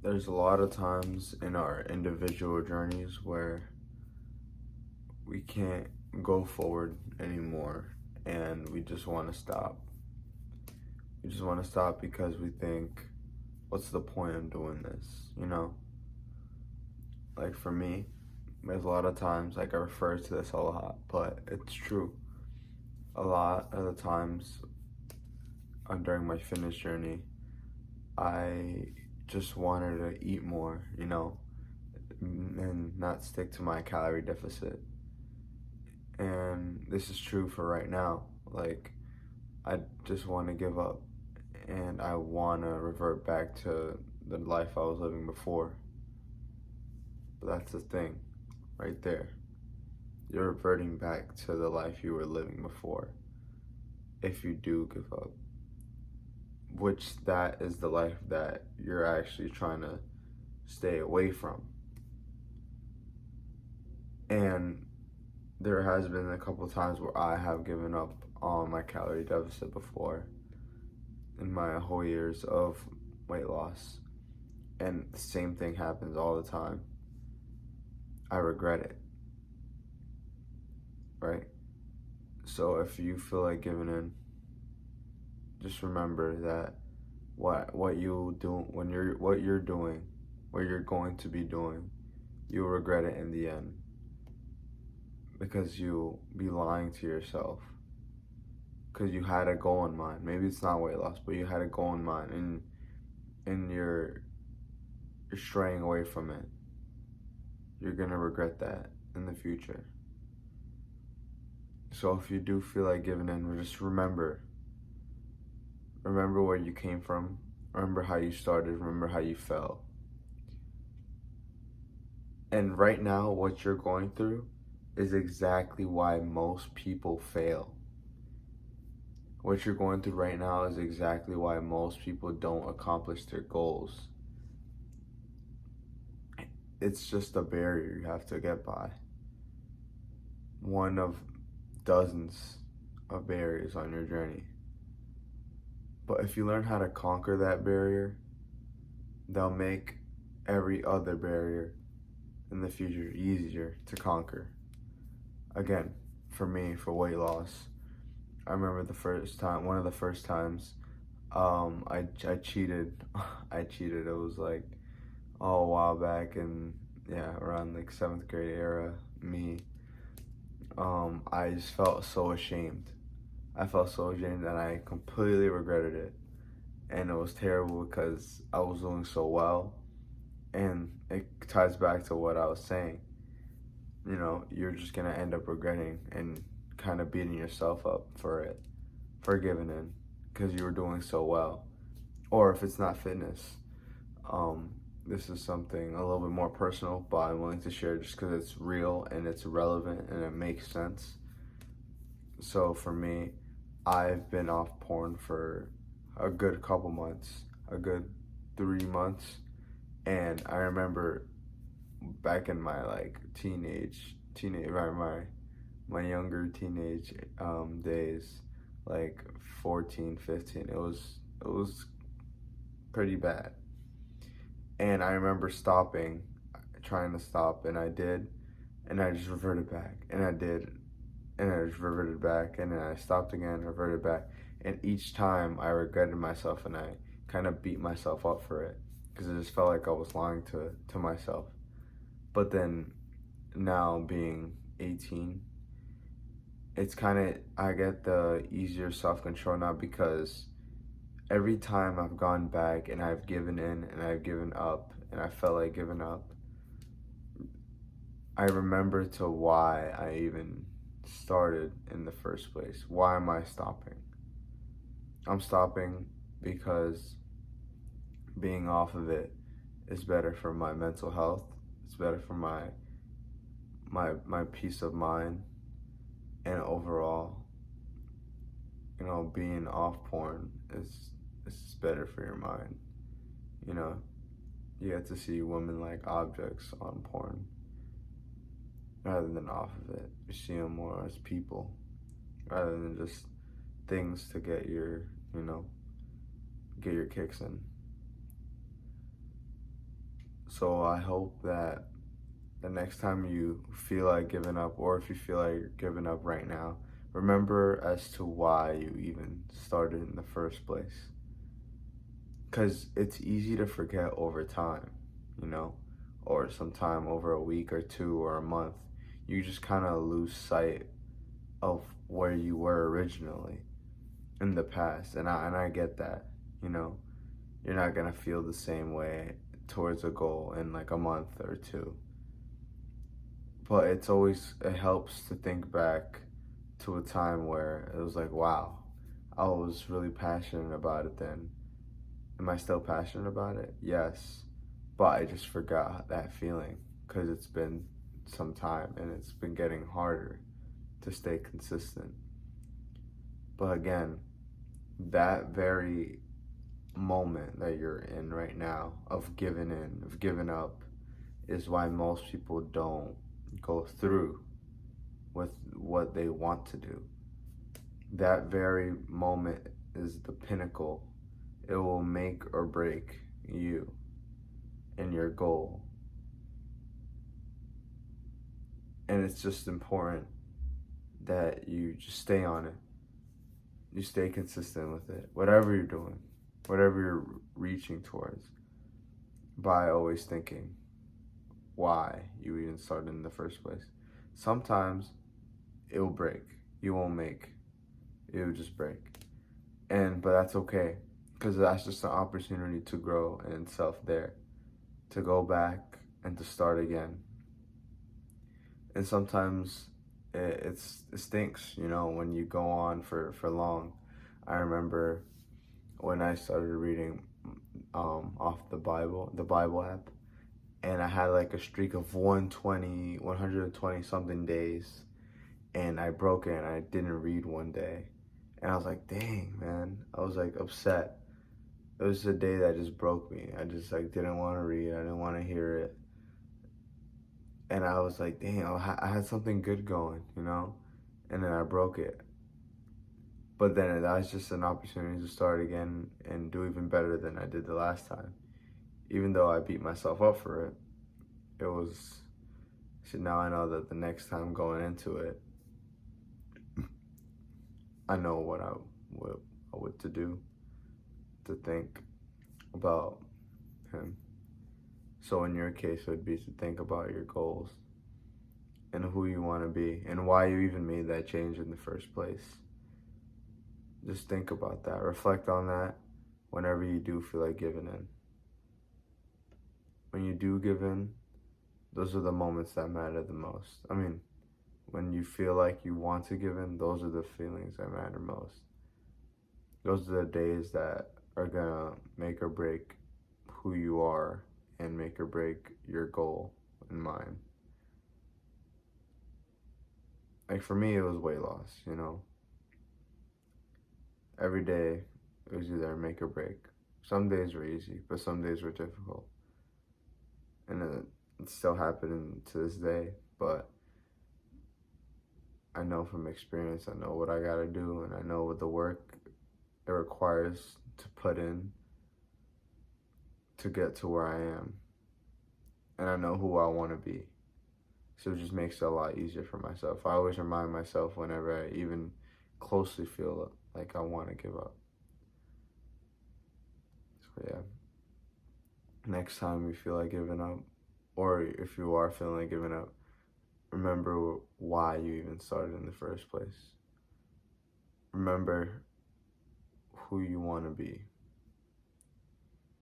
There's a lot of times in our individual journeys where we can't go forward anymore and we just want to stop. We just want to stop because we think, what's the point of doing this? Like for me, there's a lot of times, like I refer to this a lot, but it's true. A lot of the times during my fitness journey, I just wanted to eat more, and not stick to my calorie deficit. And this is true for right now. Like, I just want to give up and I want to revert back to the life I was living before. But that's the thing right there. You're reverting back to the life you were living before if you do give up. Which that is the life that you're actually trying to stay away from. And there has been a couple times where I have given up on my calorie deficit before in my whole years of weight loss. And the same thing happens all the time. I regret it, right? So if you feel like giving in, just remember that what you do when what you're doing, what you're going to be doing, you'll regret it in the end. Because you'll be lying to yourself. Because you had a goal in mind. Maybe it's not weight loss, but you had a goal in mind, and you're straying away from it. You're gonna regret that in the future. So if you do feel like giving in, just remember where you came from. Remember how you started. Remember how you felt. And right now, what you're going through is exactly why most people fail. What you're going through right now is exactly why most people don't accomplish their goals. It's just a barrier you have to get by. One of dozens of barriers on your journey. But if you learn how to conquer that barrier, they'll make every other barrier in the future easier to conquer. Again, for me, for weight loss, I remember one of the first times, I cheated. I cheated. It was like a while back, and around like 7th grade era, me. I just felt so ashamed. I felt so ashamed and I completely regretted it. And it was terrible because I was doing so well. And it ties back to what I was saying. You're just gonna end up regretting and kind of beating yourself up for giving in, because you were doing so well. Or if it's not fitness, this is something a little bit more personal, but I'm willing to share just because it's real and it's relevant and it makes sense. So for me, I've been off porn for a good couple months, a good 3 months, and I remember back in my like my younger teenage days, like 14, 15, it was pretty bad. And I remember trying to stop, and I did, and I just reverted back, and I did, and I just reverted back, and then I stopped again, reverted back, and each time I regretted myself, and I kind of beat myself up for it, because it just felt like I was lying to myself. But then, now being 18, it's I get the easier self-control now, because every time I've gone back and I've given in and I've given up and I felt like giving up, I remember to why I even started in the first place. Why am I stopping? I'm stopping because being off of it is better for my mental health. It's better for my peace of mind, and overall, being off porn is better for your mind. You get to see women like objects on porn rather than off of it. You see them more as people rather than just things to get your kicks in. So I hope that the next time you feel like giving up, or if you feel like you're giving up right now, remember as to why you even started in the first place. Because it's easy to forget over time, you know, or sometime over a week or two or a month. You just kind of lose sight of where you were originally in the past. And I get that, you know. You're not going to feel the same way towards a goal in like a month or two. But it helps to think back to a time where it was like, wow, I was really passionate about it then. Am I still passionate about it? Yes. But I just forgot that feeling because it's been some time and it's been getting harder to stay consistent. But again, that very moment that you're in right now of giving in, of giving up, is why most people don't go through with what they want to do. That very moment is the pinnacle. It will make or break you and your goal. And it's just important that you just stay on it. You stay consistent with it. Whatever you're doing, whatever you're reaching towards, by always thinking why you even started in the first place. Sometimes it will break. You won't make. It will just break. But that's okay, because that's just an opportunity to grow in itself there, to go back and to start again. And sometimes it stinks, you know, when you go on for long. I remember when I started reading off the Bible app, and I had like a streak of 120 something days, and I broke it and I didn't read one day. And I was like, dang, man. I was like upset. It was a day that just broke me. I just like didn't want to read. I didn't want to hear it. And I was like, dang, I had something good going, you know? And then I broke it. But then that was just an opportunity to start again and do even better than I did the last time. Even though I beat myself up for it, it was, so now I know that the next time going into it, I know what to do, to think about him. So in your case, it would be to think about your goals and who you want to be and why you even made that change in the first place. Just think about that. Reflect on that whenever you do feel like giving in. When you do give in, those are the moments that matter the most. I mean, when you feel like you want to give in, those are the feelings that matter most. Those are the days that are gonna make or break who you are and make or break your goal in mind. Like for me, it was weight loss, you know. Every day, it was either make or break. Some days were easy, but some days were difficult. And it's still happening to this day, but I know from experience, I know what I gotta do, and I know what the work it requires to put in to get to where I am. And I know who I want to be. So it just makes it a lot easier for myself. I always remind myself whenever I even closely feel like I want to give up. So yeah, next time you feel like giving up, or if you are feeling like giving up, remember why you even started in the first place. Remember who you want to be.